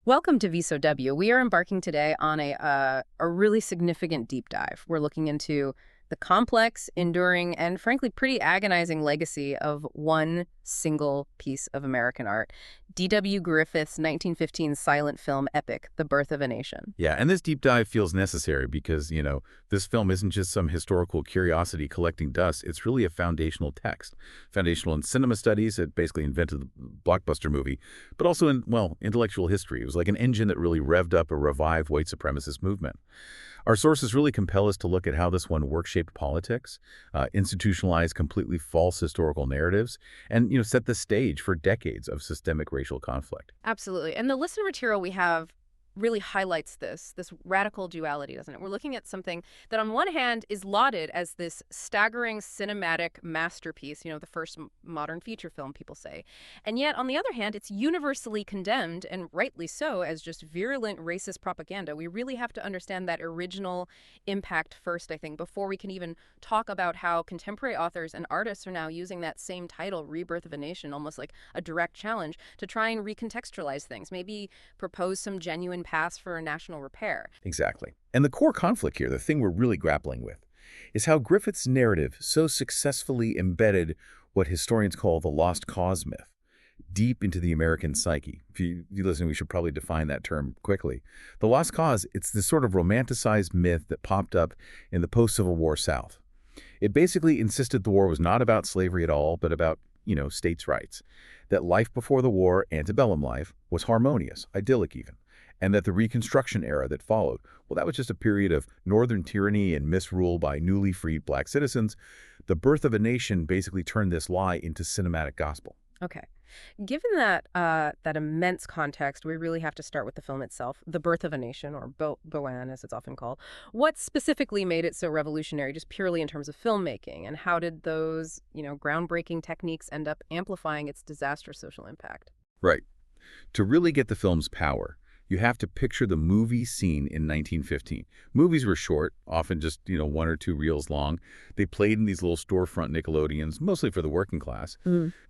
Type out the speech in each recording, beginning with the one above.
Welcome to VSOW. We are embarking today on a really significant deep dive. We're looking into the complex, enduring, and frankly pretty agonizing legacy of one single piece of American art, D.W. Griffith's 1915 silent film epic, The Birth of a Nation. Yeah, and this deep dive feels necessary because, this film isn't just some historical curiosity collecting dust. It's really a foundational text. Foundational in cinema studies. It basically invented the blockbuster movie, but also in, well, intellectual history. It was like an engine that really revved up a revived white supremacist movement. Our sources really compel us to look at how this one work-shaped politics, institutionalized completely false historical narratives, and, set the stage for decades of systemic racial conflict. Absolutely. And the listener material we have really highlights this radical duality, doesn't it? We're looking at something that on one hand is lauded as this staggering cinematic masterpiece, the first modern feature film, people say. And yet, on the other hand, it's universally condemned, and rightly so, as just virulent racist propaganda. We really have to understand that original impact first, I think, before we can even talk about how contemporary authors and artists are now using that same title, Rebirth of a Nation, almost like a direct challenge to try and recontextualize things, maybe propose some genuine paths for national repair. Exactly. And the core conflict here, the thing we're really grappling with, is how Griffith's narrative so successfully embedded what historians call the lost cause myth deep into the American psyche. If you listen, we should probably define that term quickly. The lost cause, it's this sort of romanticized myth that popped up in the post-Civil War South. It basically insisted the war was not about slavery at all, but about, states' rights. That life before the war, antebellum life, was harmonious, idyllic even. And that the Reconstruction era that followed, well, that was just a period of northern tyranny and misrule by newly freed black citizens. The Birth of a Nation basically turned this lie into cinematic gospel. Okay. Given that immense context, we really have to start with the film itself, The Birth of a Nation, or Boan, as it's often called. What specifically made it so revolutionary, just purely in terms of filmmaking? And how did those, groundbreaking techniques end up amplifying its disastrous social impact? Right. To really get the film's power, you have to picture the movie scene in 1915. Movies were short, often just, one or two reels long. They played in these little storefront Nickelodeons, mostly for the working class.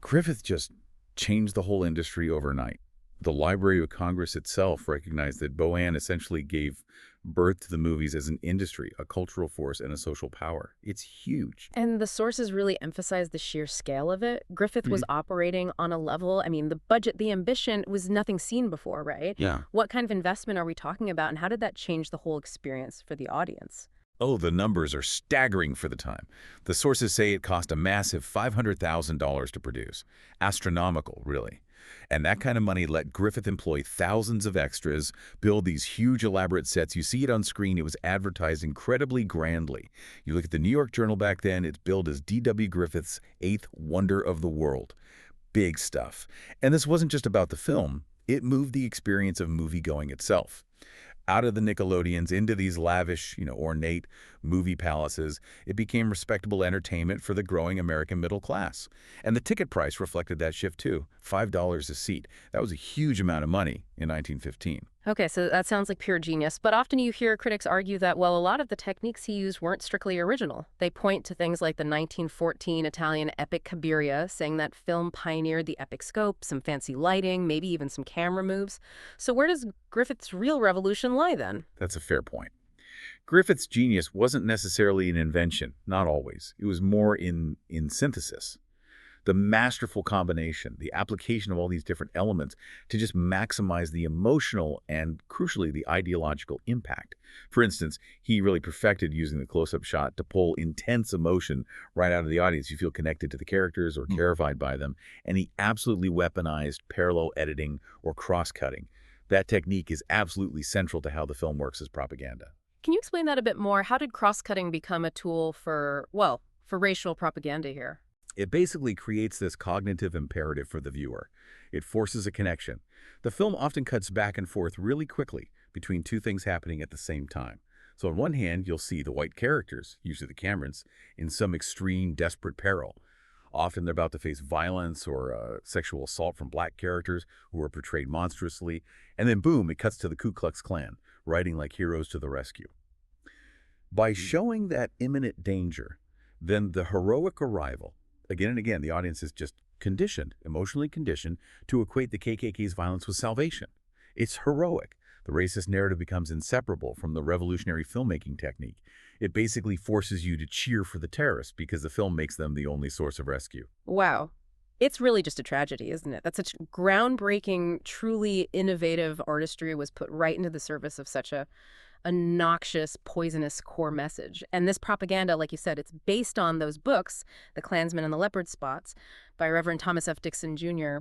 Griffith just changed the whole industry overnight. The Library of Congress itself recognized that Boan essentially gave birth to the movies as an industry, a cultural force, and a social power. It's huge. And the sources really emphasize the sheer scale of it. Griffith was operating on a level, the budget, the ambition was nothing seen before, right? Yeah. What kind of investment are we talking about, and how did that change the whole experience for the audience? Oh, the numbers are staggering for the time. The sources say it cost a massive $500,000 to produce. Astronomical, really. And that kind of money let Griffith employ thousands of extras, build these huge elaborate sets. You see it on screen. It was advertised incredibly grandly. You look at the New York Journal back then, it's billed as D.W. Griffith's eighth wonder of the world. Big stuff. And this wasn't just about the film. It moved the experience of movie-going itself. Out of the Nickelodeons into these lavish, ornate movie palaces, it became respectable entertainment for the growing American middle class. And the ticket price reflected that shift too, $5 a seat. That was a huge amount of money in 1915. Okay, so that sounds like pure genius. But often you hear critics argue that, well, a lot of the techniques he used weren't strictly original. They point to things like the 1914 Italian epic Cabiria, saying that film pioneered the epic scope, some fancy lighting, maybe even some camera moves. So where does Griffith's real revolution lie then? That's a fair point. Griffith's genius wasn't necessarily an invention, not always. It was more in synthesis. The masterful combination, the application of all these different elements to just maximize the emotional and, crucially, the ideological impact. For instance, he really perfected using the close-up shot to pull intense emotion right out of the audience. You feel connected to the characters or terrified by them. And he absolutely weaponized parallel editing or cross-cutting. That technique is absolutely central to how the film works as propaganda. Can you explain that a bit more? How did cross-cutting become a tool for racial propaganda here? It basically creates this cognitive imperative for the viewer. It forces a connection. The film often cuts back and forth really quickly between two things happening at the same time. So on one hand, you'll see the white characters, usually the Camerons, in some extreme, desperate peril. Often they're about to face violence or sexual assault from black characters who are portrayed monstrously. And then boom, it cuts to the Ku Klux Klan, riding like heroes to the rescue. By showing that imminent danger, then the heroic arrival, again and again, the audience is just conditioned, emotionally conditioned, to equate the KKK's violence with salvation. It's heroic. The racist narrative becomes inseparable from the revolutionary filmmaking technique. It basically forces you to cheer for the terrorists because the film makes them the only source of rescue. Wow. It's really just a tragedy, isn't it? That such groundbreaking, truly innovative artistry was put right into the service of such a noxious, poisonous core message. And this propaganda, like you said, it's based on those books, The Klansman and the Leopard Spots, by Reverend Thomas F. Dixon Jr.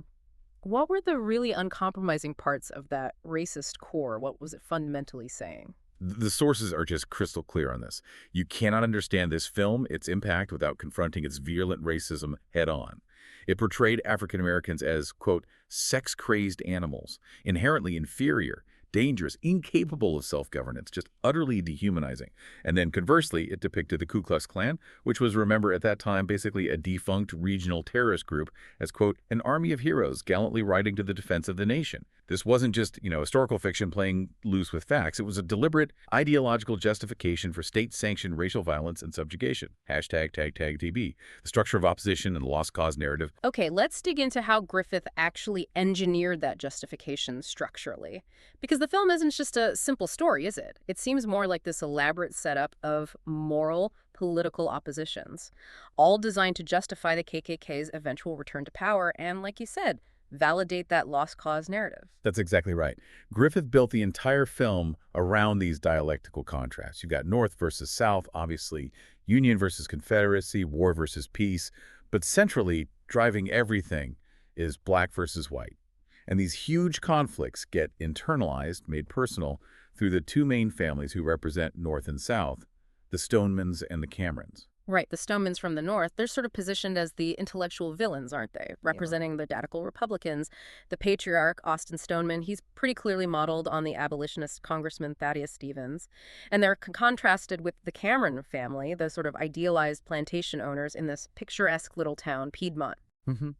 What were the really uncompromising parts of that racist core? What was it fundamentally saying? The sources are just crystal clear on this. You cannot understand this film, its impact, without confronting its virulent racism head on. It portrayed African Americans as, quote, sex-crazed animals, inherently inferior, dangerous, incapable of self-governance, just utterly dehumanizing. And then conversely, it depicted the Ku Klux Klan, which was, remember at that time, basically a defunct regional terrorist group, as, quote, an army of heroes gallantly riding to the defense of the nation. This wasn't just, historical fiction playing loose with facts. It was a deliberate, ideological justification for state-sanctioned racial violence and subjugation. Hashtag tag tag TB. The structure of opposition and the lost cause narrative. Okay, let's dig into how Griffith actually engineered that justification structurally. Because the film isn't just a simple story, is it? It seems more like this elaborate setup of moral, political oppositions, all designed to justify the KKK's eventual return to power and, like you said, validate that lost cause narrative. That's exactly right. Griffith built the entire film around these dialectical contrasts. You've got North versus South, obviously, Union versus Confederacy, war versus peace, but centrally driving everything is black versus white. And these huge conflicts get internalized, made personal, through the two main families who represent North and South, the Stonemans and the Camerons. Right, the Stonemans from the North, they're sort of positioned as the intellectual villains, aren't they? Representing the radical Republicans. The patriarch, Austin Stoneman, he's pretty clearly modeled on the abolitionist Congressman Thaddeus Stevens. And they're contrasted with the Cameron family, the sort of idealized plantation owners in this picturesque little town, Piedmont. hmm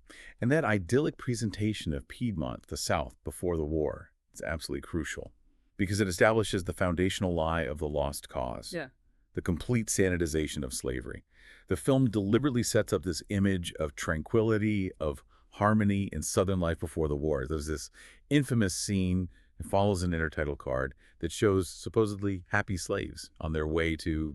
And that idyllic presentation of Piedmont, the South, before the war, is absolutely crucial because it establishes the foundational lie of the lost cause. Yeah. The complete sanitization of slavery. The film deliberately sets up this image of tranquility, of harmony in Southern life before the war. There's this infamous scene that follows an intertitle card that shows supposedly happy slaves on their way to,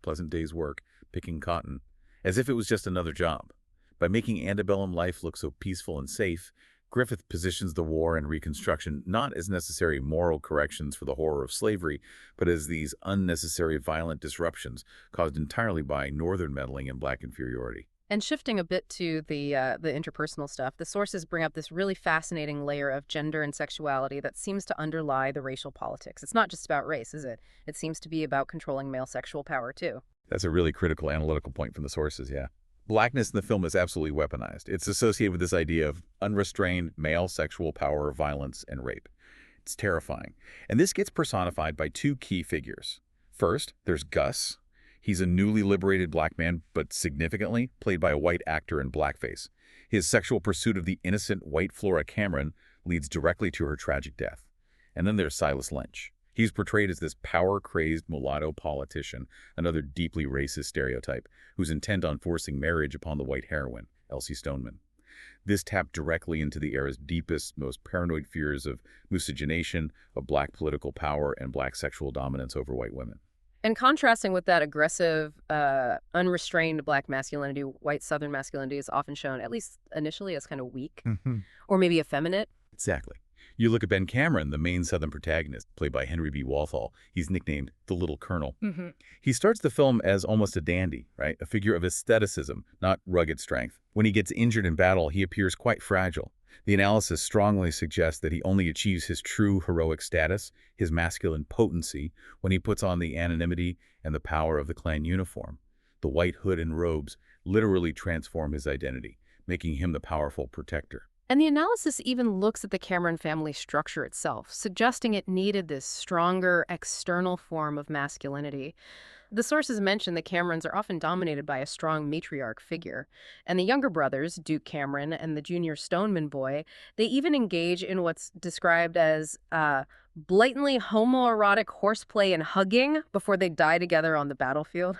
pleasant day's work, picking cotton, as if it was just another job. By making antebellum life look so peaceful and safe, Griffith positions the war and Reconstruction not as necessary moral corrections for the horror of slavery, but as these unnecessary violent disruptions caused entirely by Northern meddling and black inferiority. And shifting a bit to the interpersonal stuff, the sources bring up this really fascinating layer of gender and sexuality that seems to underlie the racial politics. It's not just about race, is it? It seems to be about controlling male sexual power, too. That's a really critical analytical point from the sources, yeah. Blackness in the film is absolutely weaponized. It's associated with this idea of unrestrained male sexual power, violence, and rape. It's terrifying. And this gets personified by two key figures. First, there's Gus. He's a newly liberated black man, but significantly played by a white actor in blackface. His sexual pursuit of the innocent white Flora Cameron leads directly to her tragic death. And then there's Silas Lynch. He's portrayed as this power-crazed mulatto politician, another deeply racist stereotype, who's intent on forcing marriage upon the white heroine, Elsie Stoneman. This tapped directly into the era's deepest, most paranoid fears of miscegenation, of black political power, and black sexual dominance over white women. And contrasting with that aggressive, unrestrained black masculinity, white Southern masculinity is often shown, at least initially, as kind of weak or maybe effeminate. Exactly. You look at Ben Cameron, the main Southern protagonist, played by Henry B. Walthall. He's nicknamed the Little Colonel. He starts the film as almost a dandy, right? A figure of aestheticism, not rugged strength. When he gets injured in battle, he appears quite fragile. The analysis strongly suggests that he only achieves his true heroic status, his masculine potency, when he puts on the anonymity and the power of the Klan uniform. The white hood and robes literally transform his identity, making him the powerful protector. And the analysis even looks at the Cameron family structure itself, suggesting it needed this stronger external form of masculinity. The sources mention the Camerons are often dominated by a strong matriarch figure. And the younger brothers, Duke Cameron and the junior Stoneman boy, they even engage in what's described as blatantly homoerotic horseplay and hugging before they die together on the battlefield.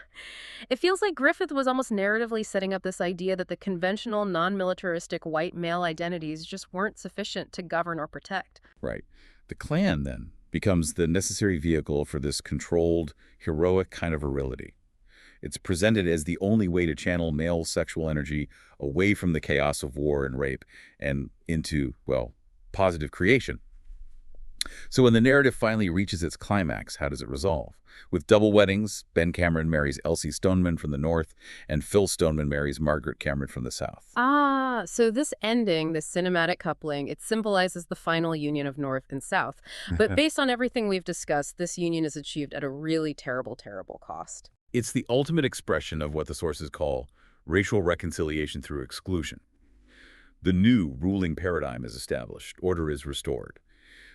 It feels like Griffith was almost narratively setting up this idea that the conventional, non-militaristic white male identities just weren't sufficient to govern or protect. Right. The Klan, then, becomes the necessary vehicle for this controlled, heroic kind of virility. It's presented as the only way to channel male sexual energy away from the chaos of war and rape and into, well, positive creation. So when the narrative finally reaches its climax, how does it resolve? With double weddings, Ben Cameron marries Elsie Stoneman from the north, and Phil Stoneman marries Margaret Cameron from the south. Ah, so this ending, this cinematic coupling, it symbolizes the final union of North and South. But based on everything we've discussed, this union is achieved at a really terrible, terrible cost. It's the ultimate expression of what the sources call racial reconciliation through exclusion. The new ruling paradigm is established, order is restored.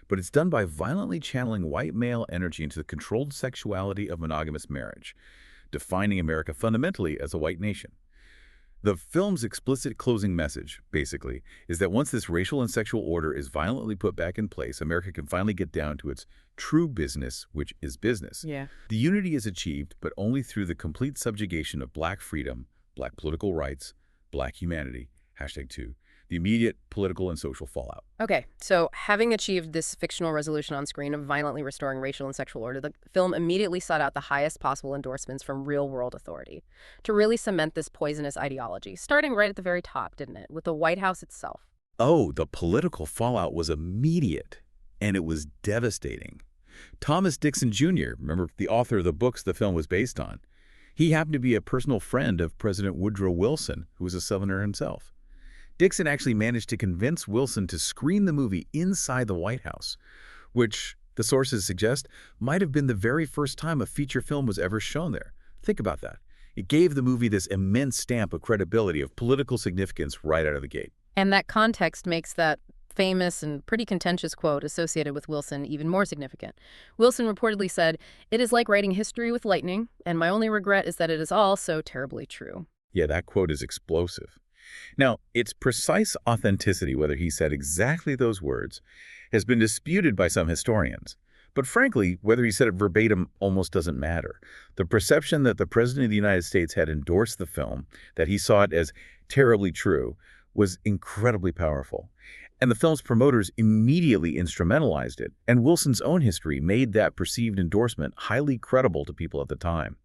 But it's done by violently channeling white male energy into the controlled sexuality of monogamous marriage, defining America fundamentally as a white nation. The film's explicit closing message, basically, is that once this racial and sexual order is violently put back in place, America can finally get down to its true business, which is business. Yeah. The unity is achieved, but only through the complete subjugation of black freedom, black political rights, black humanity, #2, the immediate political and social fallout. Okay, so having achieved this fictional resolution on screen of violently restoring racial and sexual order, the film immediately sought out the highest possible endorsements from real-world authority to really cement this poisonous ideology, starting right at the very top, didn't it, with the White House itself. Oh, the political fallout was immediate, and it was devastating. Thomas Dixon Jr., remember the author of the books the film was based on, he happened to be a personal friend of President Woodrow Wilson, who was a Southerner himself. Dixon actually managed to convince Wilson to screen the movie inside the White House, which, the sources suggest, might have been the very first time a feature film was ever shown there. Think about that. It gave the movie this immense stamp of credibility, of political significance right out of the gate. And that context makes that famous and pretty contentious quote associated with Wilson even more significant. Wilson reportedly said, "It is like writing history with lightning, and my only regret is that it is all so terribly true." Yeah, that quote is explosive. Now, its precise authenticity, whether he said exactly those words, has been disputed by some historians. But frankly, whether he said it verbatim almost doesn't matter. The perception that the President of the United States had endorsed the film, that he saw it as terribly true, was incredibly powerful. And the film's promoters immediately instrumentalized it, and Wilson's own history made that perceived endorsement highly credible to people at the time.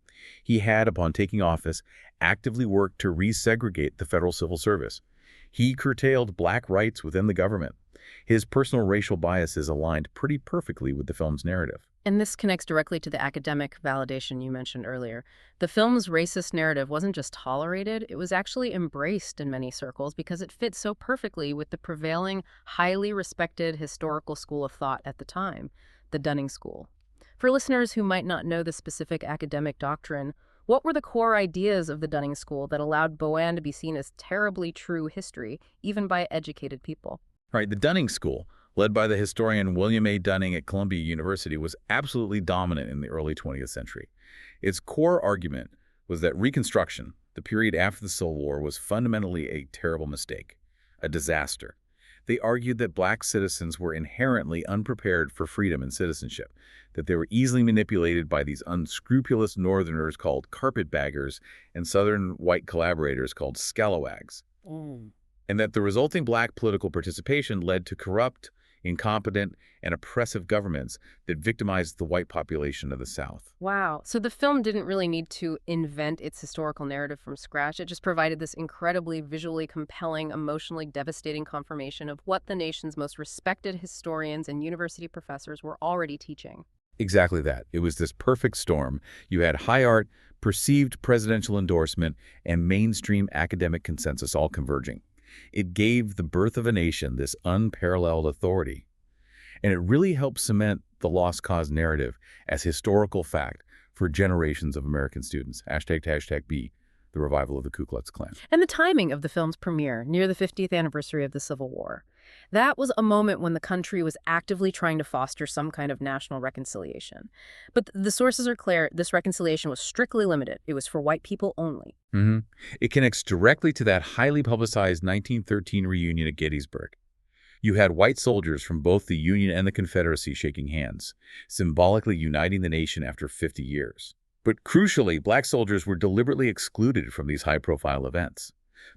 He had, upon taking office, actively worked to resegregate the federal civil service. He curtailed black rights within the government. His personal racial biases aligned pretty perfectly with the film's narrative. And this connects directly to the academic validation you mentioned earlier. The film's racist narrative wasn't just tolerated, it was actually embraced in many circles because it fit so perfectly with the prevailing, highly respected historical school of thought at the time, the Dunning School. For listeners who might not know the specific academic doctrine, what were the core ideas of the Dunning School that allowed Bowen to be seen as terribly true history, even by educated people? Right, the Dunning School, led by the historian William A. Dunning at Columbia University, was absolutely dominant in the early 20th century. Its core argument was that Reconstruction, the period after the Civil War, was fundamentally a terrible mistake, a disaster. They argued that black citizens were inherently unprepared for freedom and citizenship, that they were easily manipulated by these unscrupulous Northerners called carpetbaggers and Southern white collaborators called scalawags, and that the resulting black political participation led to corrupt, incompetent, and oppressive governments that victimized the white population of the South. Wow. So the film didn't really need to invent its historical narrative from scratch. It just provided this incredibly visually compelling, emotionally devastating confirmation of what the nation's most respected historians and university professors were already teaching. Exactly that. It was this perfect storm. You had high art, perceived presidential endorsement, and mainstream academic consensus all converging. It gave the birth of a nation this unparalleled authority. And it really helped cement the lost cause narrative as historical fact for generations of American students. #B, the revival of the Ku Klux Klan. And the timing of the film's premiere, near the 50th anniversary of the Civil War. That was a moment when the country was actively trying to foster some kind of national reconciliation. But the sources are clear, this reconciliation was strictly limited. It was for white people only. It connects directly to that highly publicized 1913 reunion at Gettysburg. You had white soldiers from both the Union and the Confederacy shaking hands, symbolically uniting the nation after 50 years. But crucially, black soldiers were deliberately excluded from these high-profile events.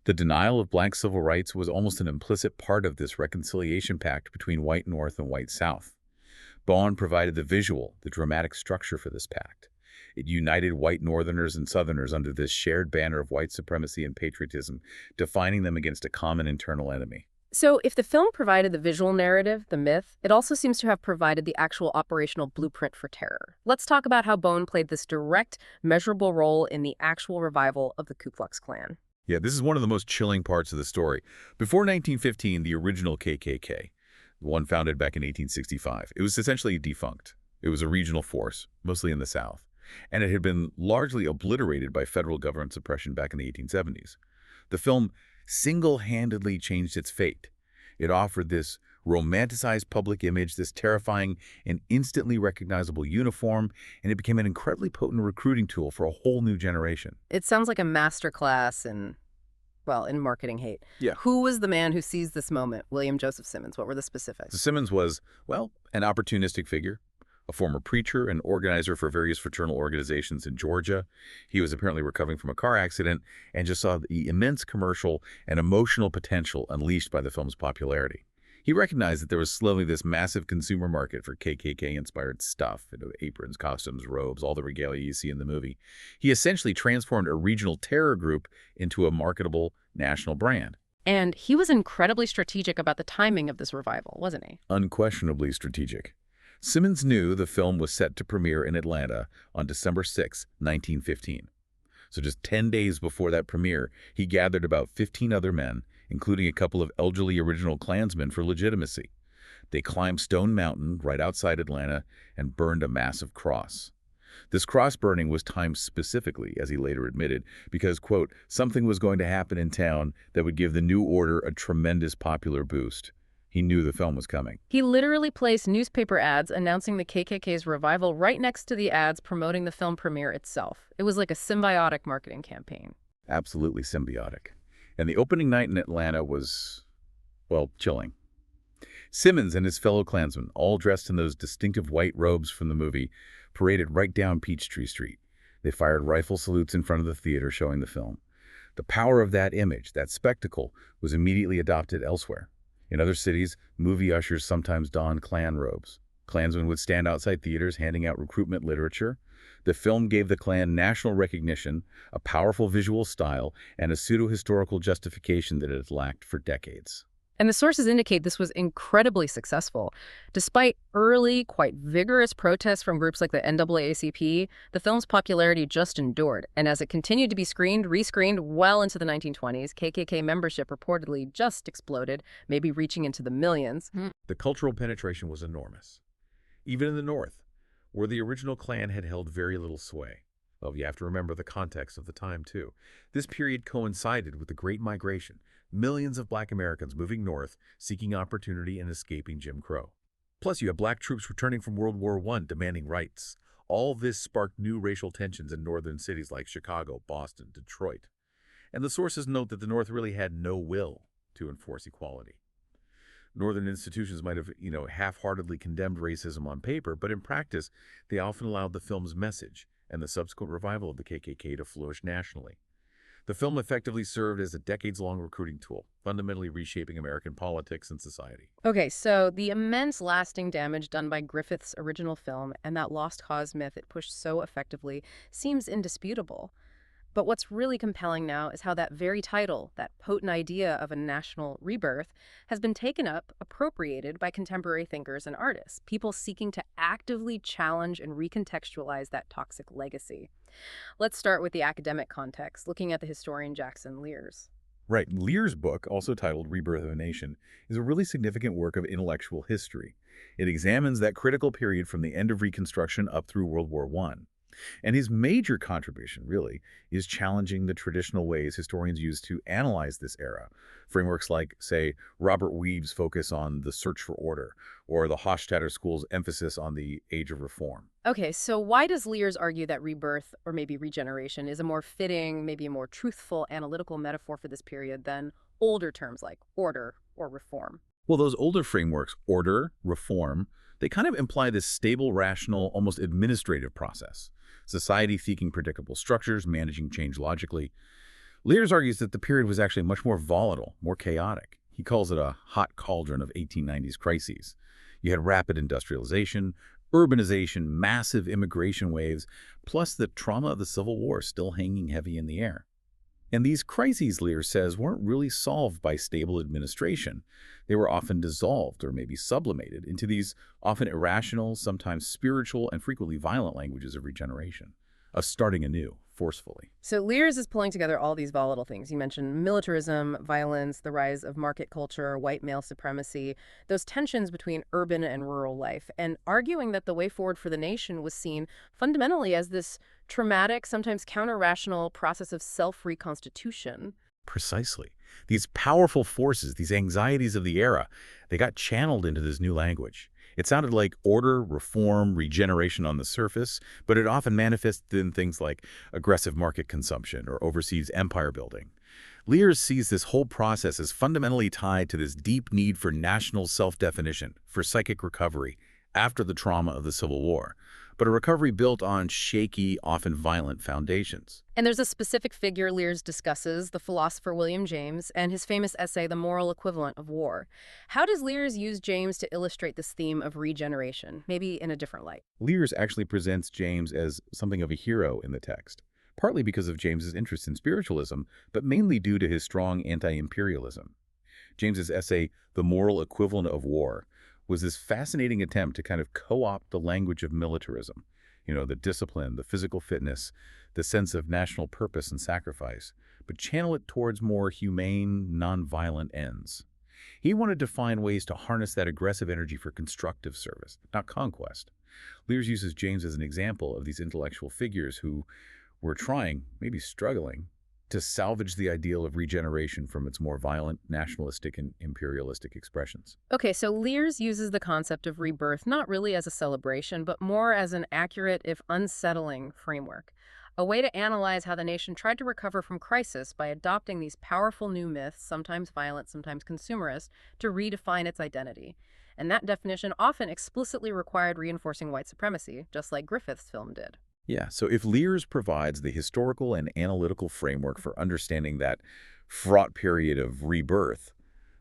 The denial of black civil rights was almost an implicit part of this reconciliation pact between white North and white South. Bowen provided the visual, the dramatic structure for this pact. It united white Northerners and Southerners under this shared banner of white supremacy and patriotism, defining them against a common internal enemy. So, if the film provided the visual narrative, the myth, it also seems to have provided the actual operational blueprint for terror. Let's talk about how Bone played this direct, measurable role in the actual revival of the Ku Klux Klan. Yeah, this is one of the most chilling parts of the story. Before 1915, the original KKK, the one founded back in 1865, it was essentially defunct. It was a regional force, mostly in the South, and it had been largely obliterated by federal government suppression back in the 1870s. The film single-handedly changed its fate. It offered this romanticized public image, this terrifying and instantly recognizable uniform, and it became an incredibly potent recruiting tool for a whole new generation. It sounds like a masterclass in, well, in marketing hate. Yeah. Who was the man who seized this moment? William Joseph Simmons. What were the specifics? Simmons was, well, an opportunistic figure, a former preacher and organizer for various fraternal organizations in Georgia. He was apparently recovering from a car accident and just saw the immense commercial and emotional potential unleashed by the film's popularity. He recognized that there was slowly this massive consumer market for KKK-inspired stuff, aprons, costumes, robes, all the regalia you see in the movie. He essentially transformed a regional terror group into a marketable national brand. And he was incredibly strategic about the timing of this revival, wasn't he? Unquestionably strategic. Simmons knew the film was set to premiere in Atlanta on December 6, 1915. So just 10 days before that premiere, he gathered about 15 other men, including a couple of elderly original Klansmen, for legitimacy. They climbed Stone Mountain right outside Atlanta and burned a massive cross. This cross burning was timed specifically, as he later admitted, because, quote, something was going to happen in town that would give the new order a tremendous popular boost. He knew the film was coming. He literally placed newspaper ads announcing the KKK's revival right next to the ads promoting the film premiere itself. It was like a symbiotic marketing campaign. Absolutely symbiotic. And the opening night in Atlanta was, well, chilling. Simmons and his fellow Klansmen, all dressed in those distinctive white robes from the movie, paraded right down Peachtree Street. They fired rifle salutes in front of the theater showing the film. The power of that image, that spectacle, was immediately adopted elsewhere. In other cities, movie ushers sometimes donned Klan robes. Klansmen would stand outside theaters handing out recruitment literature. The film gave the Klan national recognition, a powerful visual style, and a pseudo-historical justification that it had lacked for decades. And the sources indicate this was incredibly successful. Despite early, quite vigorous protests from groups like the NAACP, the film's popularity just endured. And as it continued to be screened, rescreened well into the 1920s, KKK membership reportedly just exploded, maybe reaching into the millions. The cultural penetration was enormous. Even in the North, where the original Klan had held very little sway. Well, you have to remember the context of the time, too. This period coincided with the Great Migration, millions of black Americans moving north, seeking opportunity and escaping Jim Crow. Plus, you have black troops returning from World War I demanding rights. All this sparked new racial tensions in northern cities like Chicago, Boston, Detroit. And the sources note that the North really had no will to enforce equality. Northern institutions might have, half-heartedly condemned racism on paper, but in practice, they often allowed the film's message and the subsequent revival of the KKK to flourish nationally. The film effectively served as a decades-long recruiting tool, fundamentally reshaping American politics and society. Okay, so the immense lasting damage done by Griffith's original film and that lost cause myth it pushed so effectively seems indisputable. But what's really compelling now is how that very title, that potent idea of a national rebirth, has been taken up, appropriated by contemporary thinkers and artists, people seeking to actively challenge and recontextualize that toxic legacy. Let's start with the academic context, looking at the historian Jackson Lears. Right. Lear's book, also titled Rebirth of a Nation, is a really significant work of intellectual history. It examines that critical period from the end of Reconstruction up through World War I. And his major contribution, really, is challenging the traditional ways historians use to analyze this era. Frameworks like, say, Robert Weave's focus on the search for order, or the Hofstadter School's emphasis on the age of reform. Okay, so why does Lears argue that rebirth, or maybe regeneration, is a more fitting, maybe a more truthful analytical metaphor for this period than older terms like order or reform? Well, those older frameworks, order, reform, they kind of imply this stable, rational, almost administrative process. Society seeking predictable structures, managing change logically. Lears argues that the period was actually much more volatile, more chaotic. He calls it a hot cauldron of 1890s crises. You had rapid industrialization, urbanization, massive immigration waves, plus the trauma of the Civil War still hanging heavy in the air. And these crises, Lear says, weren't really solved by stable administration. They were often dissolved or maybe sublimated into these often irrational, sometimes spiritual, and frequently violent languages of regeneration, of starting anew, forcefully. So Lears is pulling together all these volatile things. You mentioned militarism, violence, the rise of market culture, white male supremacy, those tensions between urban and rural life, and arguing that the way forward for the nation was seen fundamentally as this traumatic, sometimes counter-rational process of self-reconstitution. Precisely. These powerful forces, these anxieties of the era, they got channeled into this new language. It sounded like order, reform, regeneration on the surface, but it often manifested in things like aggressive market consumption or overseas empire building. Lears sees this whole process as fundamentally tied to this deep need for national self-definition, for psychic recovery, after the trauma of the Civil War, but a recovery built on shaky, often violent foundations. And there's a specific figure Lears discusses, the philosopher William James, and his famous essay, The Moral Equivalent of War. How does Lears use James to illustrate this theme of regeneration, maybe in a different light? Lears actually presents James as something of a hero in the text, partly because of James's interest in spiritualism, but mainly due to his strong anti-imperialism. James's essay, The Moral Equivalent of War, was this fascinating attempt to kind of co-opt the language of militarism, the discipline, the physical fitness, the sense of national purpose and sacrifice, but channel it towards more humane, nonviolent ends. He wanted to find ways to harness that aggressive energy for constructive service, not conquest. Lears uses James as an example of these intellectual figures who were trying, maybe struggling, to salvage the ideal of regeneration from its more violent, nationalistic, and imperialistic expressions. Okay, so Lears uses the concept of rebirth not really as a celebration, but more as an accurate, if unsettling, framework. A way to analyze how the nation tried to recover from crisis by adopting these powerful new myths, sometimes violent, sometimes consumerist, to redefine its identity. And that definition often explicitly required reinforcing white supremacy, just like Griffith's film did. Yeah, so if Lears provides the historical and analytical framework for understanding that fraught period of rebirth,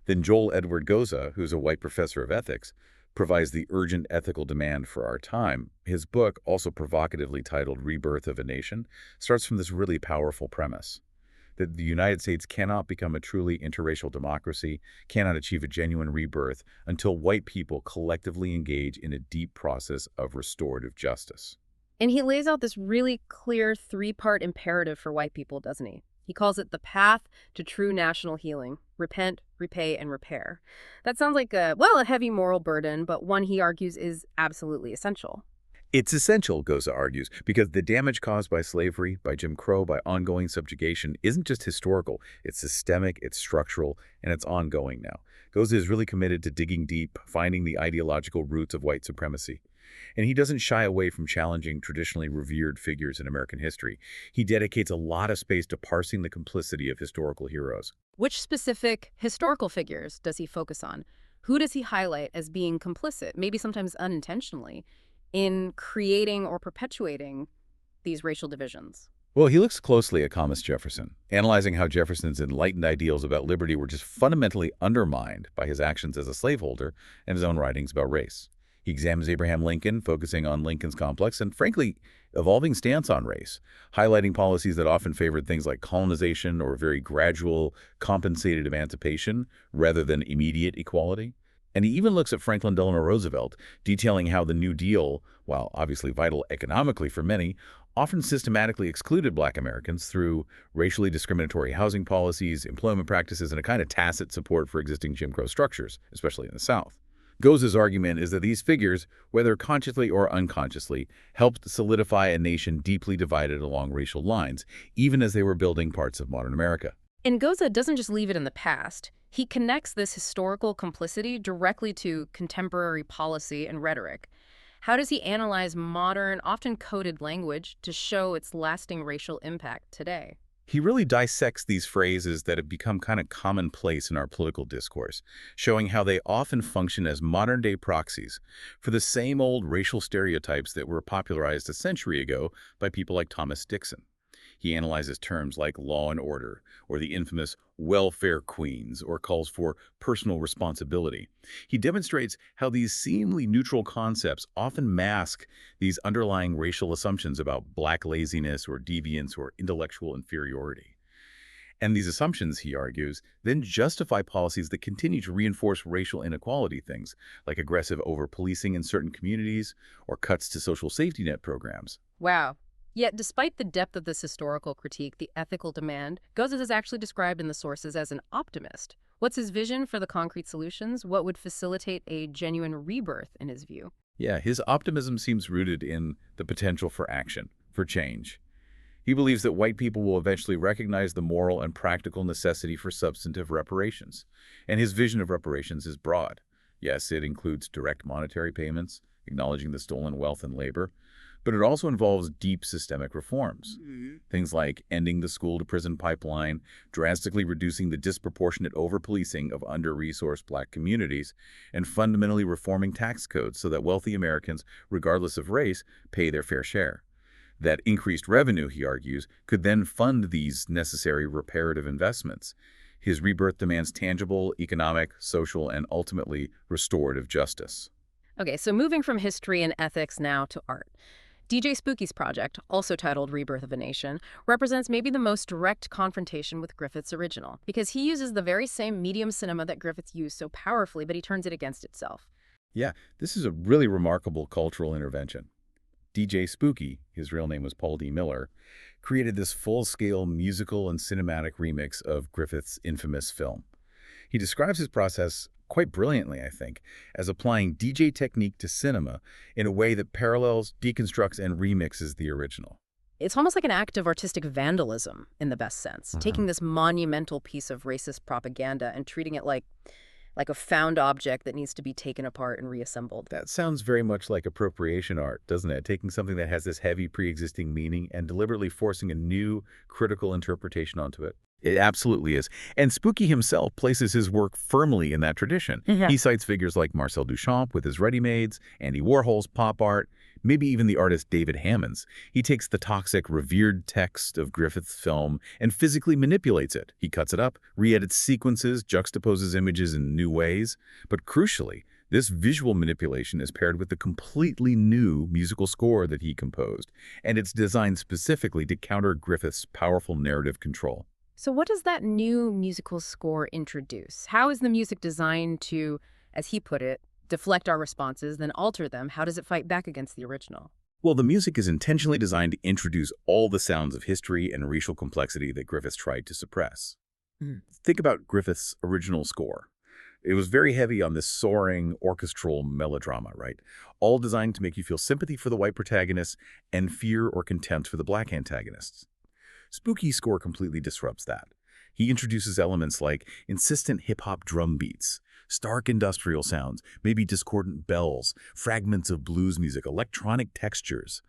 then Joel Edward Goza, who's a white professor of ethics, provides the urgent ethical demand for our time. His book, also provocatively titled Rebirth of a Nation, starts from this really powerful premise that the United States cannot become a truly interracial democracy, cannot achieve a genuine rebirth until white people collectively engage in a deep process of restorative justice. And he lays out this really clear three-part imperative for white people, doesn't he? He calls it the path to true national healing: repent, repay, and repair. That sounds like a heavy moral burden, but one he argues is absolutely essential. It's essential, Goza argues, because the damage caused by slavery, by Jim Crow, by ongoing subjugation isn't just historical. It's systemic, it's structural, and it's ongoing now. Goza is really committed to digging deep, finding the ideological roots of white supremacy. And he doesn't shy away from challenging traditionally revered figures in American history. He dedicates a lot of space to parsing the complicity of historical heroes. Which specific historical figures does he focus on? Who does he highlight as being complicit, maybe sometimes unintentionally, in creating or perpetuating these racial divisions? Well, he looks closely at Thomas Jefferson, analyzing how Jefferson's enlightened ideals about liberty were just fundamentally undermined by his actions as a slaveholder and his own writings about race. He examines Abraham Lincoln, focusing on Lincoln's complex and, frankly, evolving stance on race, highlighting policies that often favored things like colonization or very gradual, compensated emancipation rather than immediate equality. And he even looks at Franklin Delano Roosevelt, detailing how the New Deal, while obviously vital economically for many, often systematically excluded Black Americans through racially discriminatory housing policies, employment practices, and a kind of tacit support for existing Jim Crow structures, especially in the South. Goza's argument is that these figures, whether consciously or unconsciously, helped solidify a nation deeply divided along racial lines, even as they were building parts of modern America. And Goza doesn't just leave it in the past. He connects this historical complicity directly to contemporary policy and rhetoric. How does he analyze modern, often coded language to show its lasting racial impact today? He really dissects these phrases that have become kind of commonplace in our political discourse, showing how they often function as modern-day proxies for the same old racial stereotypes that were popularized a century ago by people like Thomas Dixon. He analyzes terms like law and order, or the infamous welfare queens, or calls for personal responsibility. He demonstrates how these seemingly neutral concepts often mask these underlying racial assumptions about black laziness or deviance or intellectual inferiority. And these assumptions, he argues, then justify policies that continue to reinforce racial inequality, things like aggressive over-policing in certain communities or cuts to social safety net programs. Wow. Yet, despite the depth of this historical critique, the ethical demand, Gozes is actually described in the sources as an optimist. What's his vision for the concrete solutions? What would facilitate a genuine rebirth, in his view? Yeah, his optimism seems rooted in the potential for action, for change. He believes that white people will eventually recognize the moral and practical necessity for substantive reparations. And his vision of reparations is broad. Yes, it includes direct monetary payments, acknowledging the stolen wealth and labor, but it also involves deep systemic reforms. Things like ending the school-to-prison pipeline, drastically reducing the disproportionate over-policing of under-resourced black communities, and fundamentally reforming tax codes so that wealthy Americans, regardless of race, pay their fair share. That increased revenue, he argues, could then fund these necessary reparative investments. His rebirth demands tangible, economic, social, and ultimately restorative justice. Okay, so moving from history and ethics now to art. DJ Spooky's project, also titled Rebirth of a Nation, represents maybe the most direct confrontation with Griffith's original, because he uses the very same medium cinema that Griffith used so powerfully, but he turns it against itself. Yeah, this is a really remarkable cultural intervention. DJ Spooky, his real name was Paul D. Miller, created this full-scale musical and cinematic remix of Griffith's infamous film. He describes his process quite brilliantly, I think, as applying DJ technique to cinema in a way that parallels, deconstructs, and remixes the original. It's almost like an act of artistic vandalism, in the best sense, taking this monumental piece of racist propaganda and treating it like a found object that needs to be taken apart and reassembled. That sounds very much like appropriation art, doesn't it? Taking something that has this heavy pre-existing meaning and deliberately forcing a new, critical interpretation onto it. It absolutely is. And Spooky himself places his work firmly in that tradition. Yeah. He cites figures like Marcel Duchamp with his ready-mades, Andy Warhol's pop art, maybe even the artist David Hammond's. He takes the toxic, revered text of Griffith's film and physically manipulates it. He cuts it up, re-edits sequences, juxtaposes images in new ways. But crucially, this visual manipulation is paired with the completely new musical score that he composed, and it's designed specifically to counter Griffith's powerful narrative control. So what does that new musical score introduce? How is the music designed to, as he put it, deflect our responses, then alter them? How does it fight back against the original? Well, the music is intentionally designed to introduce all the sounds of history and racial complexity that Griffith tried to suppress. Think about Griffith's original score. It was very heavy on this soaring orchestral melodrama, right? All designed to make you feel sympathy for the white protagonists and fear or contempt for the black antagonists. Spooky's score completely disrupts that. He introduces elements like insistent hip-hop drum beats, stark industrial sounds, maybe discordant bells, fragments of blues music, electronic textures.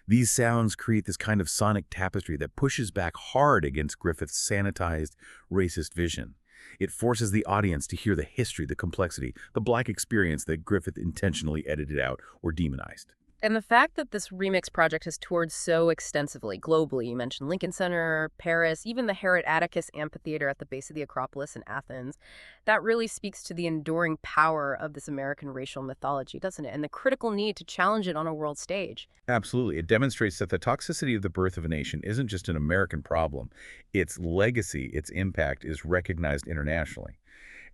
These sounds create this kind of sonic tapestry that pushes back hard against Griffith's sanitized, racist vision. It forces the audience to hear the history, the complexity, the black experience that Griffith intentionally edited out or demonized. And the fact that this remix project has toured so extensively globally, you mentioned Lincoln Center, Paris, even the Herod Atticus Amphitheater at the base of the Acropolis in Athens, that really speaks to the enduring power of this American racial mythology, doesn't it? And the critical need to challenge it on a world stage. Absolutely. It demonstrates that the toxicity of the birth of a nation isn't just an American problem. Its legacy, its impact is recognized internationally.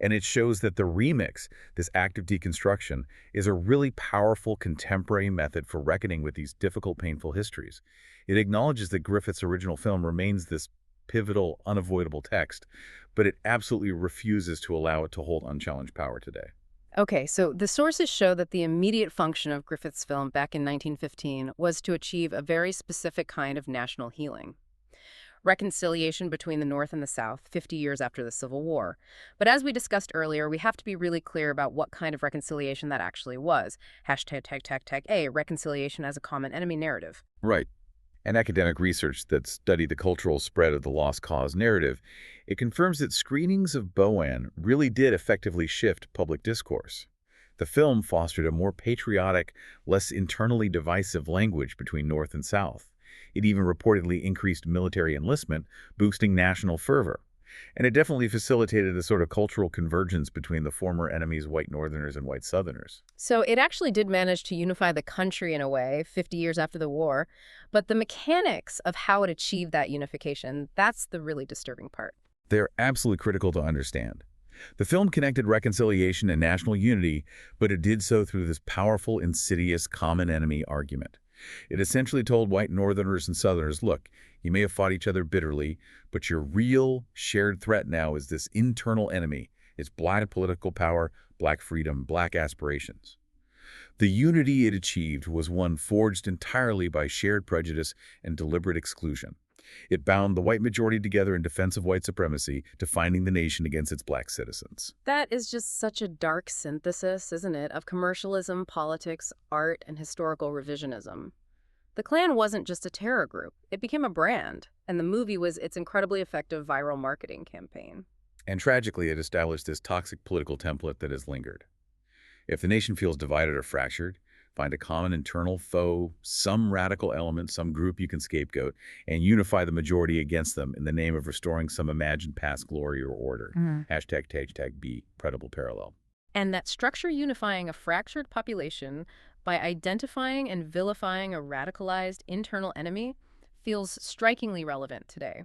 And it shows that the remix, this act of deconstruction, is a really powerful contemporary method for reckoning with these difficult, painful histories. It acknowledges that Griffith's original film remains this pivotal, unavoidable text, but it absolutely refuses to allow it to hold unchallenged power today. Okay, so the sources show that the immediate function of Griffith's film back in 1915 was to achieve a very specific kind of national healing. Reconciliation between the North and the South 50 years after the Civil War. But as we discussed earlier, we have to be really clear about what kind of reconciliation that actually was. #A, reconciliation as a common enemy narrative. Right. And academic research that studied the cultural spread of the lost cause narrative, it confirms that screenings of Bowen really did effectively shift public discourse. The film fostered a more patriotic, less internally divisive language between North and South. It even reportedly increased military enlistment, boosting national fervor. And it definitely facilitated a sort of cultural convergence between the former enemies, white Northerners and white Southerners. So it actually did manage to unify the country in a way, 50 years after the war. But the mechanics of how it achieved that unification, that's the really disturbing part. They're absolutely critical to understand. The film connected reconciliation and national unity, but it did so through this powerful, insidious common enemy argument. It essentially told white Northerners and Southerners, look, you may have fought each other bitterly, but your real shared threat now is this internal enemy. It's black political power, black freedom, black aspirations. The unity it achieved was one forged entirely by shared prejudice and deliberate exclusion. It bound the white majority together in defense of white supremacy, defining the nation against its black citizens. That is just such a dark synthesis, isn't it, of commercialism, politics, art, and historical revisionism. The Klan wasn't just a terror group. It became a brand, and the movie was its incredibly effective viral marketing campaign. And tragically, it established this toxic political template that has lingered. If the nation feels divided or fractured, find a common internal foe, some radical element, some group you can scapegoat, and unify the majority against them in the name of restoring some imagined past glory or order. Hashtag B, credible parallel. And that structure unifying a fractured population by identifying and vilifying a radicalized internal enemy feels strikingly relevant today.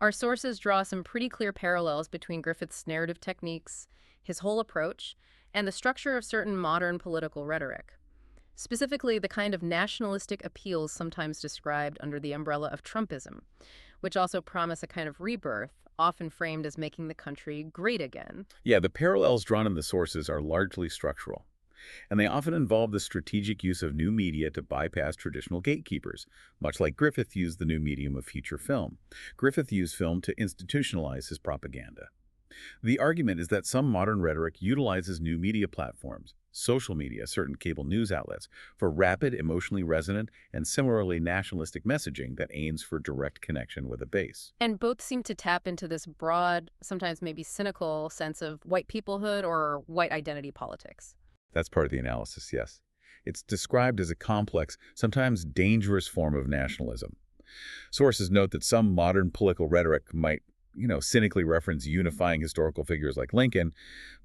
Our sources draw some pretty clear parallels between Griffith's narrative techniques, his whole approach, and the structure of certain modern political rhetoric. Specifically, the kind of nationalistic appeals sometimes described under the umbrella of Trumpism, which also promise a kind of rebirth, often framed as making the country great again. Yeah, the parallels drawn in the sources are largely structural, and they often involve the strategic use of new media to bypass traditional gatekeepers, much like Griffith used the new medium of feature film. Griffith used film to institutionalize his propaganda. The argument is that some modern rhetoric utilizes new media platforms, social media, certain cable news outlets, for rapid, emotionally resonant, and similarly nationalistic messaging that aims for direct connection with a base. And both seem to tap into this broad, sometimes maybe cynical sense of white peoplehood or white identity politics. That's part of the analysis, yes. It's described as a complex, sometimes dangerous form of nationalism. Sources note that some modern political rhetoric might cynically reference unifying historical figures like Lincoln,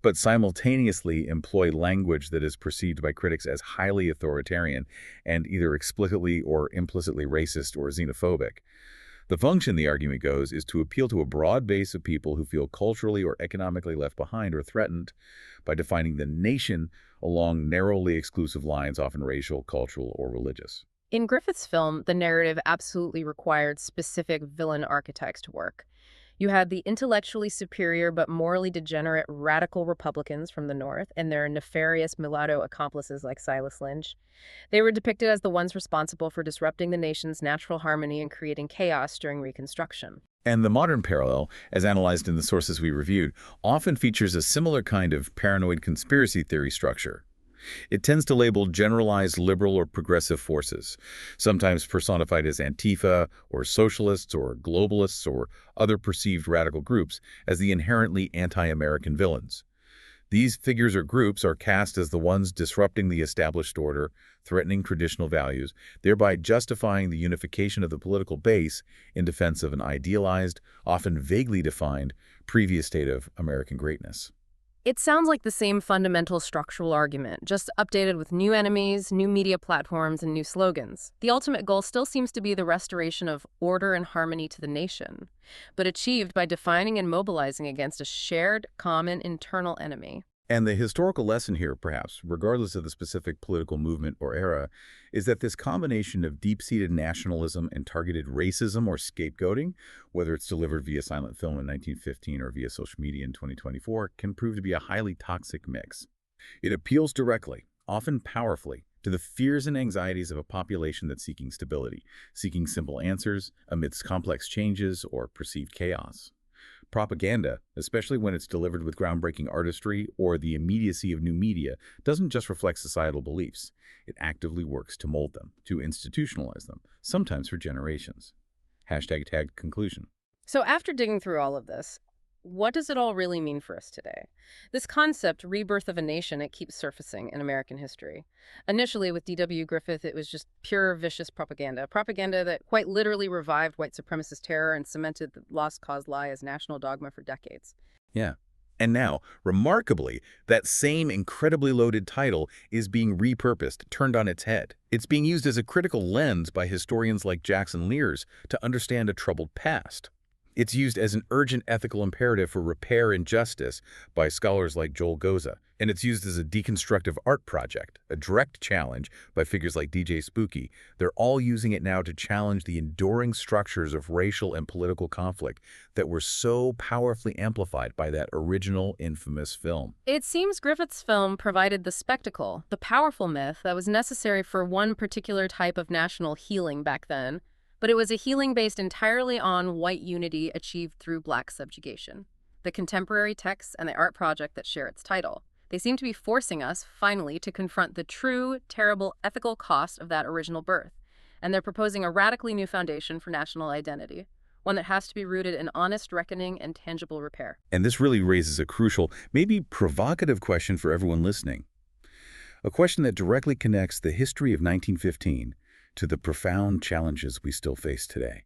but simultaneously employ language that is perceived by critics as highly authoritarian and either explicitly or implicitly racist or xenophobic. The function, the argument goes, is to appeal to a broad base of people who feel culturally or economically left behind or threatened by defining the nation along narrowly exclusive lines, often racial, cultural, or religious. In Griffith's film, the narrative absolutely required specific villain archetypes to work. You had the intellectually superior but morally degenerate radical Republicans from the North and their nefarious mulatto accomplices like Silas Lynch. They were depicted as the ones responsible for disrupting the nation's natural harmony and creating chaos during Reconstruction. And the modern parallel, as analyzed in the sources we reviewed, often features a similar kind of paranoid conspiracy theory structure. It tends to label generalized liberal or progressive forces, sometimes personified as Antifa or socialists or globalists or other perceived radical groups, as the inherently anti-American villains. These figures or groups are cast as the ones disrupting the established order, threatening traditional values, thereby justifying the unification of the political base in defense of an idealized, often vaguely defined, previous state of American greatness. It sounds like the same fundamental structural argument, just updated with new enemies, new media platforms, and new slogans. The ultimate goal still seems to be the restoration of order and harmony to the nation, but achieved by defining and mobilizing against a shared, common internal enemy. And the historical lesson here, perhaps, regardless of the specific political movement or era, is that this combination of deep-seated nationalism and targeted racism or scapegoating, whether it's delivered via silent film in 1915 or via social media in 2024, can prove to be a highly toxic mix. It appeals directly, often powerfully, to the fears and anxieties of a population that's seeking stability, seeking simple answers amidst complex changes or perceived chaos. Propaganda, especially when it's delivered with groundbreaking artistry or the immediacy of new media, doesn't just reflect societal beliefs. It actively works to mold them, to institutionalize them, sometimes for generations. Hashtag tagged conclusion. So after digging through all of this, What does it all really mean for us today? This concept, rebirth of a nation, it keeps surfacing in American history. Initially, with D.W. Griffith, it was just pure vicious propaganda. Propaganda that quite literally revived white supremacist terror and cemented the lost cause lie as national dogma for decades. Yeah. And now, remarkably, that same incredibly loaded title is being repurposed, turned on its head. It's being used as a critical lens by historians like Jackson Lears to understand a troubled past. It's used as an urgent ethical imperative for repair and justice by scholars like Joel Goza, and it's used as a deconstructive art project, a direct challenge by figures like DJ Spooky. They're all using it now to challenge the enduring structures of racial and political conflict that were so powerfully amplified by that original infamous film. It seems Griffith's film provided the spectacle, the powerful myth that was necessary for one particular type of national healing back then, but it was a healing based entirely on white unity achieved through black subjugation. The contemporary texts and the art project that share its title. They seem to be forcing us, finally, to confront the true, terrible ethical cost of that original birth. And they're proposing a radically new foundation for national identity, one that has to be rooted in honest reckoning and tangible repair. And this really raises a crucial, maybe provocative question for everyone listening. A question that directly connects the history of 1915 to the profound challenges we still face today.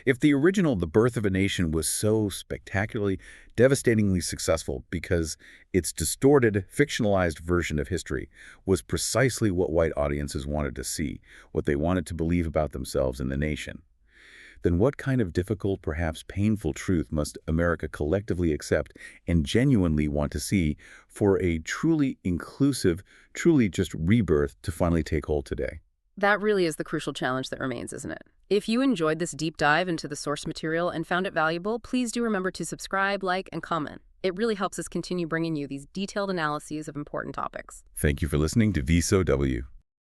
If the original The Birth of a Nation was so spectacularly, devastatingly successful because its distorted, fictionalized version of history was precisely what white audiences wanted to see, what they wanted to believe about themselves and the nation, then what kind of difficult, perhaps painful truth must America collectively accept and genuinely want to see for a truly inclusive, truly just rebirth to finally take hold today? That really is the crucial challenge that remains, isn't it? If you enjoyed this deep dive into the source material and found it valuable, please do remember to subscribe, like, and comment. It really helps us continue bringing you these detailed analyses of important topics. Thank you for listening to VSOW.